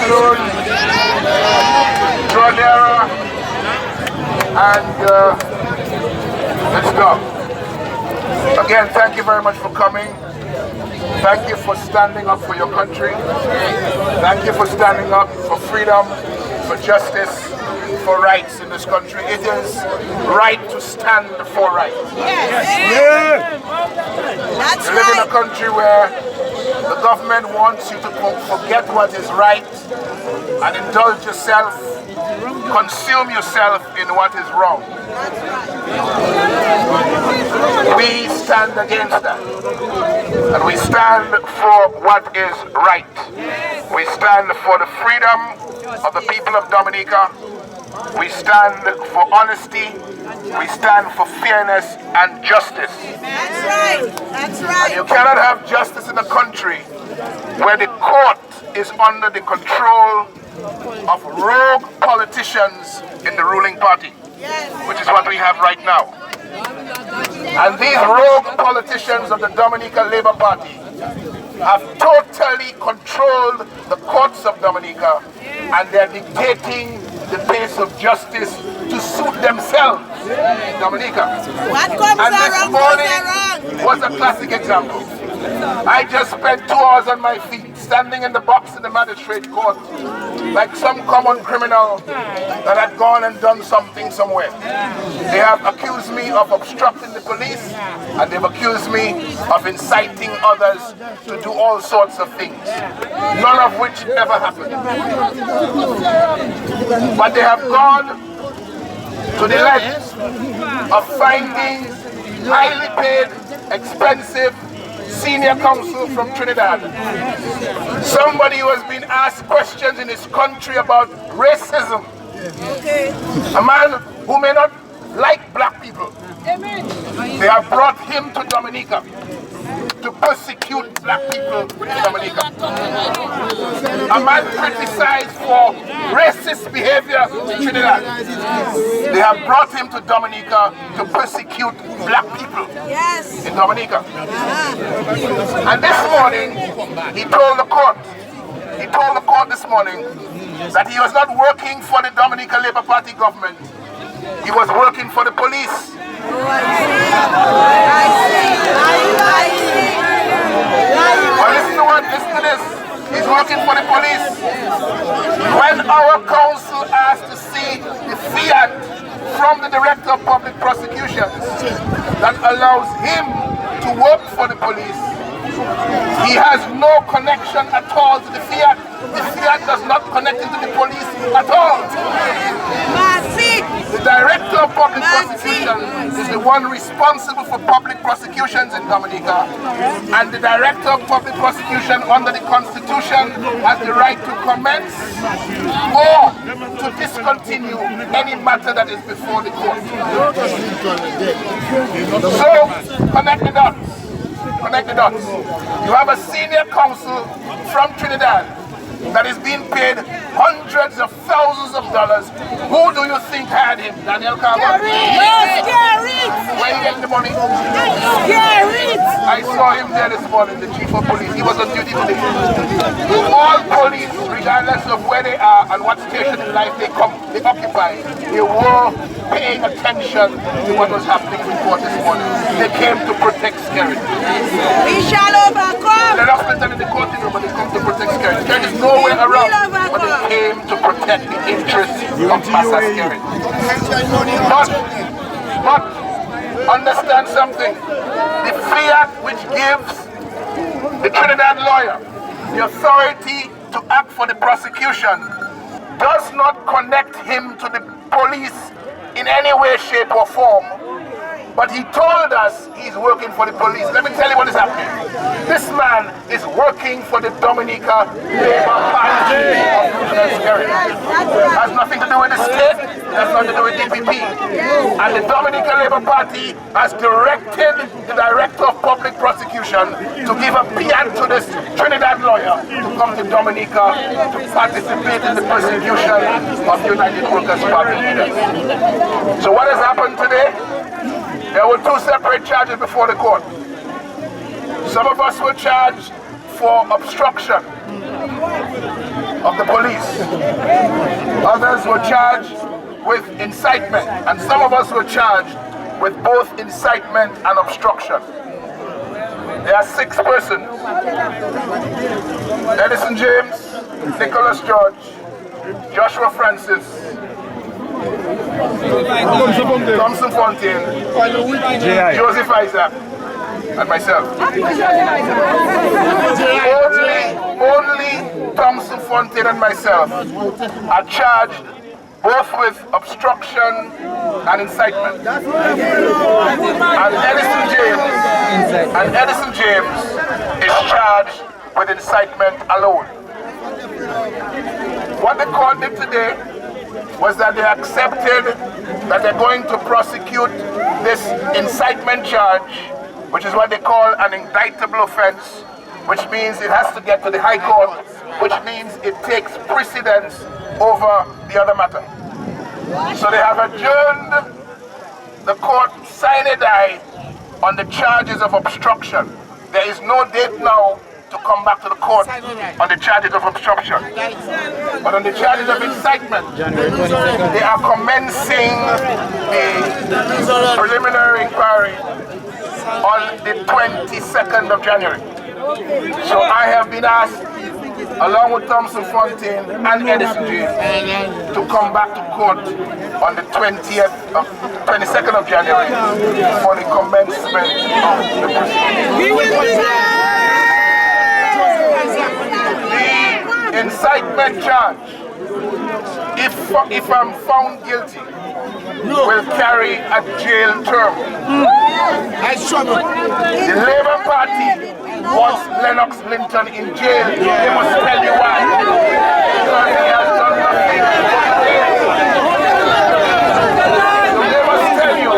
Salud, Tronera, and let's go. Again, thank you very much for coming. Thank you for standing up for your country. Thank you for standing up for freedom, for justice, for rights in this country. It is right to stand for rights. Yes. That's you live in a country where the government wants you to forget what is right and indulge yourself, consume yourself in what is wrong. We stand against that. And we stand for what is right. We stand for the freedom of the people of Dominica. We stand for honesty. We stand for fairness and justice. That's right. That's right. And you cannot have justice in a country where the court is under the control of rogue politicians in the ruling party, which is what we have right now. And these rogue politicians of the Dominica Labour Party have totally controlled the courts of Dominica, and they're dictating the pace of justice to suit themselves in Dominica. What comes and this around morning was a classic example. I just spent 2 hours on my feet, standing in the box in the magistrate court, like some common criminal that had gone and done something somewhere. They have accused me of obstructing the police, and they've accused me of inciting others to do all sorts of things, none of which ever happened. But they have gone to the length of finding highly paid, expensive senior counsel from Trinidad. Somebody who has been asked questions in his country about racism. A man who may not like black people. They have brought him to Dominica to persecute black people in Dominica. A man criticized for racist behavior in Trinidad. They have brought him to Dominica to persecute black people in Dominica. And this morning, he told the court this morning that he was not working for the Dominica Labour Party government. He was working for the police. Well, listen to this. He's working for the police. When our council asked to see the fiat from the Director of Public Prosecutions that allows him to work for the police, he has no connection at all to the fiat. The fiat does not connect into the police at all. The Director of Public Prosecutions is the one responsible for public prosecutions in Dominica, and the Director of Public Prosecution under the Constitution has the right to commence or to discontinue any matter that is before the court. So, connect the dots. Connect the dots. You have a senior counsel from Trinidad that is being paid hundreds of thousands of dollars. Who do you think had him? Daniel Carver? Yes, Gary! Where you getting the money? Gary! I saw him there this morning, the chief of police. He was on duty today. All police, regardless of where they are and what station in life they occupy, they were paying attention to what was happening in court this morning. They came to protect Scary. We shall overcome! They're not present in the courtroom, but they come to protect Scary. Scary is nowhere around, but they came to protect the interests of Massa Scary. But understand something. The fiat which gives the Trinidad lawyer the authority to act for the prosecution does not connect him to the police in any way, shape or form. But he told us he's working for the police. Let me tell you what is happening. This man is working for the Dominica Labour Party of Scary. It has nothing to do with the state. It has nothing to do with DPP. And the Dominica Labour Party has directed the Director of Public Prosecution to give a fiat to this Trinidad lawyer to come to Dominica to participate in the persecution of United Workers' Party leaders. So what has happened today? There were two separate charges before the court. Some of us were charged for obstruction of the police. Others were charged with incitement, and some of us were charged with both incitement and obstruction. There are 6 persons: Edison James, Nicholas George, Joshua Francis, Thompson Fontaine, Joseph Isaac, and myself. Only Thompson Fontaine and myself are charged both with obstruction and incitement. And Edison James is charged with incitement alone. What the court did today was that they accepted that they're going to prosecute this incitement charge, which is what they call an indictable offense, which means it has to get to the High Court, which means it takes precedence over the other matter. So they have adjourned the court sine die on the charges of obstruction. There is no date now to come back to the court on the charges of obstruction. But on the charges of incitement, they are commencing the preliminary inquiry on the 22nd of January. So I have been asked, along with Thompson Fontaine and Edison James, to come back to court on the 22nd of January for the commencement of the proceedings. The incitement charge, if I'm found guilty, will carry a jail term. The Labour Party wants Lennox Linton in jail. They must tell you why. Because he has done nothing. So they must tell you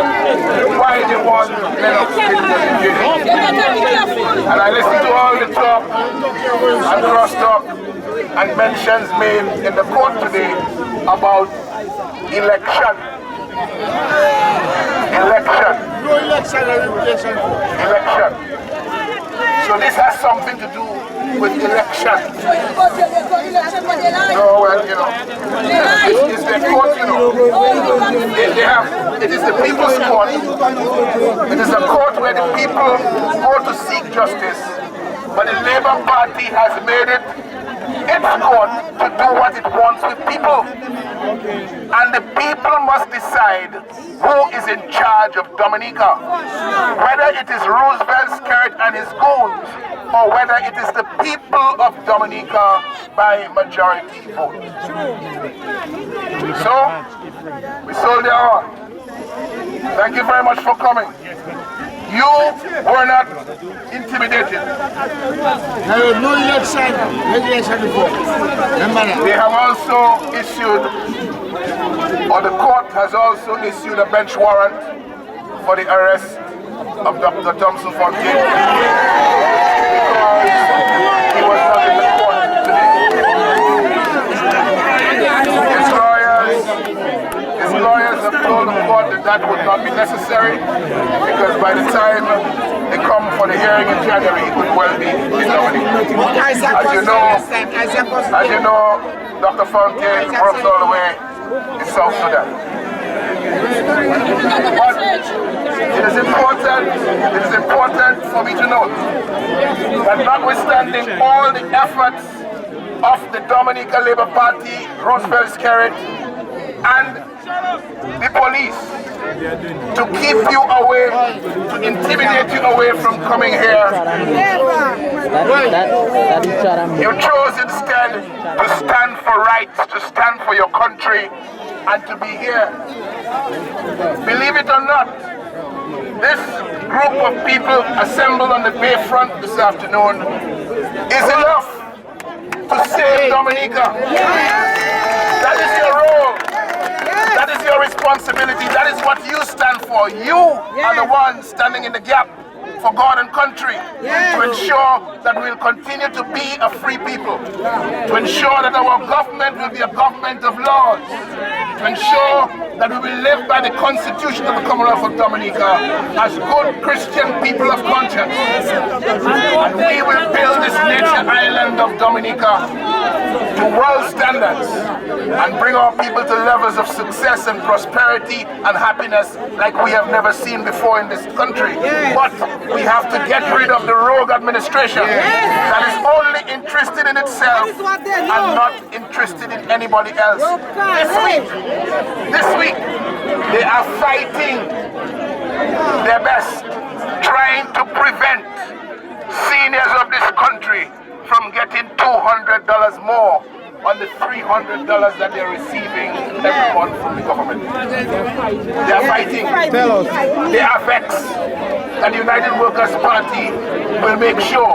why they want Lennox Linton in jail. And I listened to all the talk and cross-talk and mentions made in the court today about election. So this has something to do with election. No, well, you know, it's the court, you know. It is the people's court. It is a court where the people go to seek justice. But the Labour Party has made it its court to do what it wants with people. And the people must decide who is in charge of Dominica. Whether it is Roosevelt Skerritt and his goons, or whether it is the people of Dominica by majority vote. So, we sold their horn. Thank you very much for coming. You were not intimidated. There was no regulation before. They have also issued, or the court has also issued a bench warrant for the arrest of Dr. Thompson Fontaine because he was not in the court today. His lawyers have told the court that that would not be necessary because by the time they come for the hearing in January, it could well be in Dominic. As you know, Dr. Fontaine works all the way in South Sudan. But it is important for me to note that notwithstanding all the efforts of the Dominica Labour Party, Roosevelt Skerritt, and the police to keep you away, to intimidate you away from coming here, you chose instead to stand for rights, to stand for your country, and to be here. Believe it or not, this group of people assembled on the Bayfront this afternoon is enough to save Dominica. That is your role. That is your responsibility. That is what you stand for. You are the one standing in the gap. for God and country, to ensure that we will continue to be a free people, to ensure that our government will be a government of laws, to ensure that we will live by the Constitution of the Commonwealth of Dominica as good Christian people of conscience. And we will build this nature island of Dominica to world standards and bring our people to levels of success and prosperity and happiness like we have never seen before in this country. But we have to get rid of the rogue administration that is only interested in itself and not interested in anybody else. This week, they are fighting their best, trying to prevent seniors of this country from getting $200 more on the $300 that they're receiving every month from the government. They are fighting. They are vexed that the United Workers' Party will make sure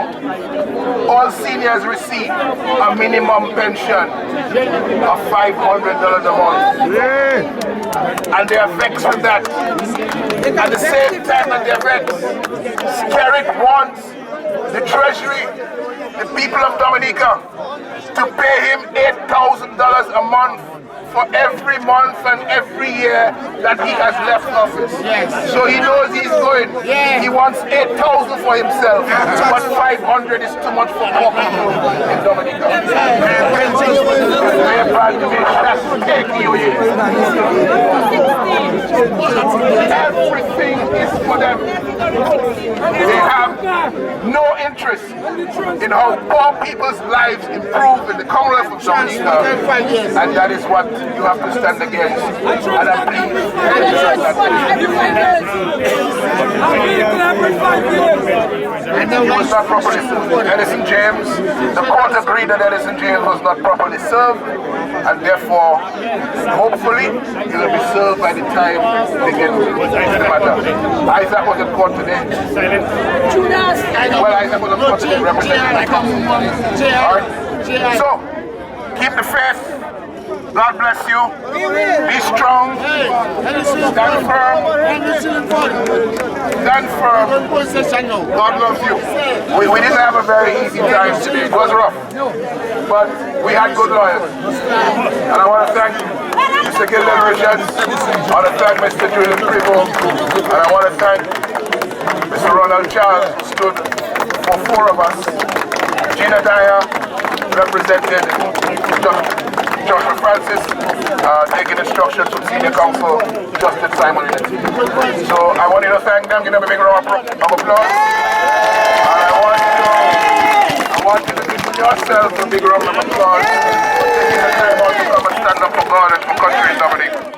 all seniors receive a minimum pension of $500 a month. And they are vexed with that. At the same time that they are vexed, Skerrit wants the Treasury, the people of Dominica, to pay him $8,000 a month for every month and every year that he has left office. So he knows he's going. He wants $8,000 for himself, but $500 is too much for poor people in Dominica. Everything is for them. They have no interest in how poor people's lives improve in the Commonwealth of Dominica, and that is what you have to stand against. And I'm pleased he was not properly served. Edison James, the court agreed that Edison James was not properly served, and therefore, hopefully, he will be served by the time they get to the matter. Isaac was in court today. Well, Isaac was in court today representing the council. Alright? So, keep the faith. God bless you. Be strong. Stand firm. Stand firm. God loves you. We didn't have a very easy time today. It was rough. But we had good lawyers. And I want to thank Mr. Gilden Richards. I want to thank Mr. Julian Prevost. And I want to thank Mr. Ronald Charles, who stood for 4 of us. Gina Dyer represented Joshua Francis, taking instructions from Senior Counsel Justice Simon. So I want you to thank them, give them a big round of applause. And I want you to give yourself a big round of applause for taking the time out to come and stand up for God and for country in Dominica.